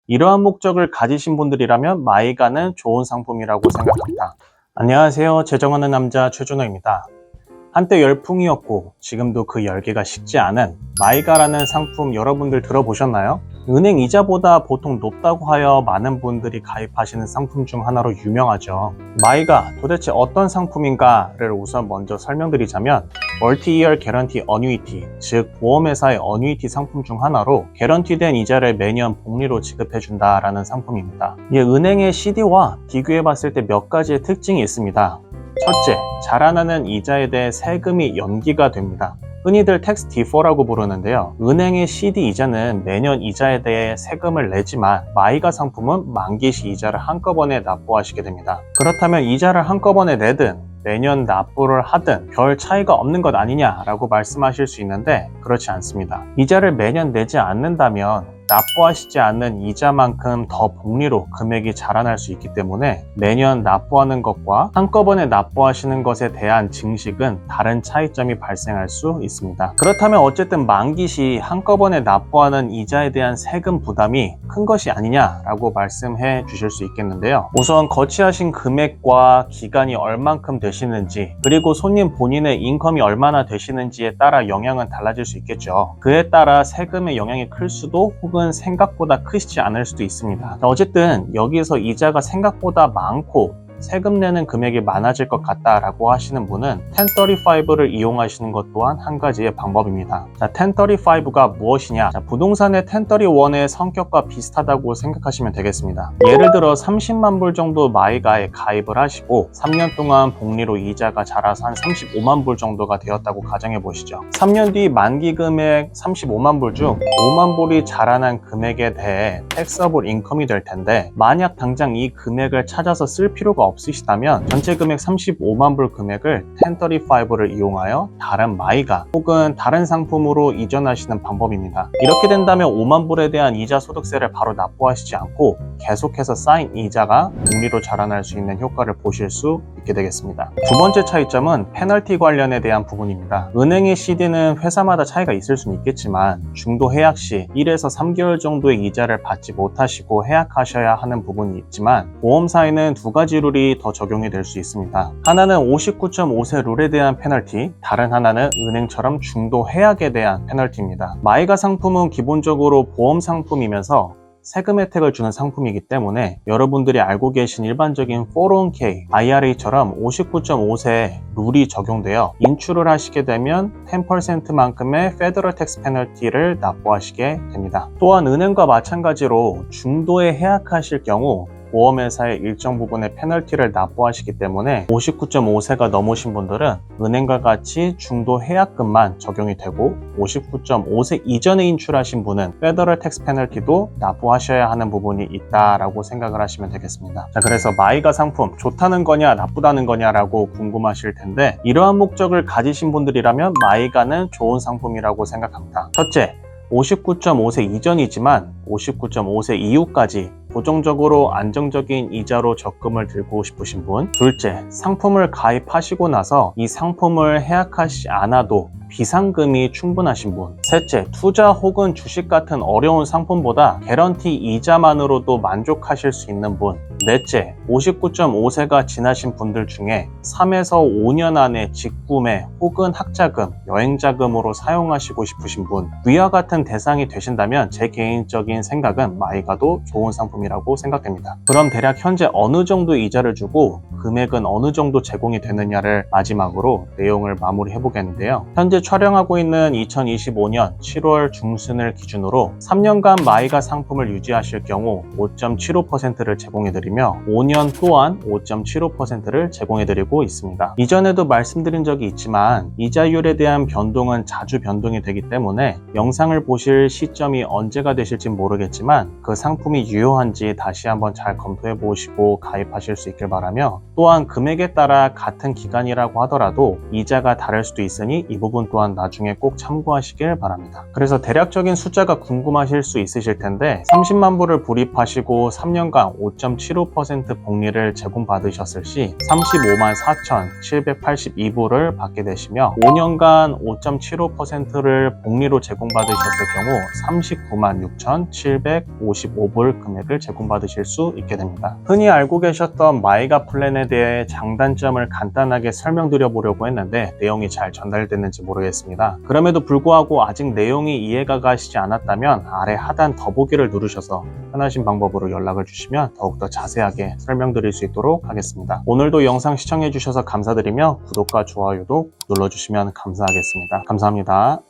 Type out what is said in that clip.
이러한 목적을 가지신 분들이라면 마이가는 좋은 상품이라고 생각합니다. 안녕하세요. 재정하는 남자 최준호입니다. 한때 열풍이었고 지금도 그 열기가 식지 않은 마이가라는 상품 여러분들 들어보셨나요? 은행 이자보다 보통 높다고 하여 많은 분들이 가입하시는 상품 중 하나로 유명하죠. 마이가 도대체 어떤 상품인가를 우선 먼저 설명드리자면 멀티-이어 개런티 어뉴이티, 즉 보험회사의 어뉴이티 상품 중 하나로 개런티된 이자를 매년 복리로 지급해준다라는 상품입니다. 이 은행의 CD와 비교해봤을 때 몇 가지의 특징이 있습니다. 첫째, 자라나는 이자에 대해 세금이 연기가 됩니다. 흔히들 텍스 디퍼라고 부르는데요. 은행의 CD 이자는 매년 이자에 대해 세금을 내지만 마이가 상품은 만기시 이자를 한꺼번에 납부하시게 됩니다. 그렇다면 이자를 한꺼번에 내든 매년 납부를 하든 별 차이가 없는 것 아니냐라고 말씀하실 수 있는데 그렇지 않습니다. 이자를 매년 내지 않는다면 납부하시지 않는 이자만큼 더 복리로 금액이 자라날 수 있기 때문에 매년 납부하는 것과 한꺼번에 납부하시는 것에 대한 증식은 다른 차이점이 발생할 수 있습니다. 그렇다면 어쨌든 만기 시 한꺼번에 납부하는 이자에 대한 세금 부담이 큰 것이 아니냐라고 말씀해 주실 수 있겠는데요. 우선 거치하신 금액과 기간이 얼만큼 되시는지 그리고 손님 본인의 인컴이 얼마나 되시는지에 따라 영향은 달라질 수 있겠죠. 그에 따라 세금의 영향이 클 수도 혹은 생각보다 크시지 않을 수도 있습니다. 어쨌든 여기서 이자가 생각보다 많고 세금 내는 금액이 많아질 것 같다라고 하시는 분은 1035를 이용하시는 것 또한 한 가지의 방법입니다. 1035가 무엇이냐? 부동산의 1031의 성격과 비슷하다고 생각하시면 되겠습니다. 예를 들어 30만 불 정도 마이가에 가입을 하시고 3년 동안 복리로 이자가 자라서 한 35만 불 정도가 되었다고 가정해 보시죠. 3년 뒤 만기 금액 35만 불 중 5만 불이 자라난 금액에 대해 텍서블 인컴이 될 텐데 만약 당장 이 금액을 찾아서 쓸 필요가 없으시다면 전체 금액 35만 불 금액을 1035를 이용하여 다른 마이가 혹은 다른 상품으로 이전하시는 방법입니다. 이렇게 된다면 5만 불에 대한 이자 소득세를 바로 납부하시지 않고 계속해서 쌓인 이자가 복리로 자라날 수 있는 효과를 보실 수 있게 되겠습니다. 두 번째 차이점은 페널티 관련에 대한 부분입니다. 은행의 CD는 회사마다 차이가 있을 수는 있겠지만 중도 해약 시 1에서 3개월 정도의 이자를 받지 못하시고 해약하셔야 하는 부분이 있지만 보험사에는 두 가지 룰이 더 적용이 될 수 있습니다. 하나는 59.5세 룰에 대한 페널티, 다른 하나는 은행처럼 중도 해약에 대한 페널티입니다. 마이가 상품은 기본적으로 보험 상품이면서 세금 혜택을 주는 상품이기 때문에 여러분들이 알고 계신 일반적인 401k, IRA처럼 59.5세 룰이 적용되어 인출을 하시게 되면 10%만큼의 페더럴 텍스 페널티를 납부하시게 됩니다. 또한 은행과 마찬가지로 중도에 해약하실 경우 보험회사의 일정 부분의 페널티를 납부하시기 때문에 59.5세가 넘으신 분들은 은행과 같이 중도 해약금만 적용이 되고 59.5세 이전에 인출하신 분은 페더럴 텍스 페널티도 납부하셔야 하는 부분이 있다라고 생각을 하시면 되겠습니다. 자, 그래서 마이가 상품 좋다는 거냐 나쁘다는 거냐라고 궁금하실 텐데 이러한 목적을 가지신 분들이라면 마이가는 좋은 상품이라고 생각합니다. 첫째, 59.5세 이전이지만 59.5세 이후까지 고정적으로 안정적인 이자로 적금을 들고 싶으신 분. 둘째, 상품을 가입하시고 나서 이 상품을 해약하시지 않아도 비상금이 충분하신 분. 셋째, 투자 혹은 주식 같은 어려운 상품보다 개런티 이자만으로도 만족하실 수 있는 분. 넷째, 59.5세가 지나신 분들 중에 3에서 5년 안에 직구매 혹은 학자금, 여행자금으로 사용하시고 싶으신 분. 위와 같은 대상이 되신다면 제 개인적인 생각은 마이가도 좋은 상품이라고 생각됩니다. 그럼 대략 현재 어느 정도 이자를 주고 금액은 어느 정도 제공이 되느냐를 마지막으로 내용을 마무리해 보겠는데요. 현재 촬영하고 있는 2025년 7월 중순을 기준으로 3년간 마이가 상품을 유지하실 경우 5.75%를 제공해드리며 5년 또한 5.75%를 제공해드리고 있습니다. 이전에도 말씀드린 적이 있지만 이자율에 대한 변동은 자주 변동이 되기 때문에 영상을 보실 시점이 언제가 되실지 모르겠지만 그 상품이 유효한지 건지 다시 한번 잘 검토해 보시고 가입하실 수 있길 바라며, 또한 금액에 따라 같은 기간이라고 하더라도 이자가 다를 수도 있으니 이 부분 또한 나중에 꼭 참고하시길 바랍니다. 그래서 대략적인 숫자가 궁금하실 수 있으실 텐데 30만 불을 불입하시고 3년간 5.75% 복리를 제공받으셨을 시 35만 4,782불을 받게 되시며, 5년간 5.75%를 복리로 제공받으셨을 경우 39만 6,755불 금액을 제공받으실 수 있게 됩니다. 흔히 알고 계셨던 마이가 플랜에 대해 장단점을 간단하게 설명드려 보려고 했는데 내용이 잘 전달됐는지 모르겠습니다. 그럼에도 불구하고 아직 내용이 이해가 가시지 않았다면 아래 하단 더보기를 누르셔서 편하신 방법으로 연락을 주시면 더욱더 자세하게 설명드릴 수 있도록 하겠습니다. 오늘도 영상 시청해 주셔서 감사드리며 구독과 좋아요도 눌러주시면 감사하겠습니다. 감사합니다.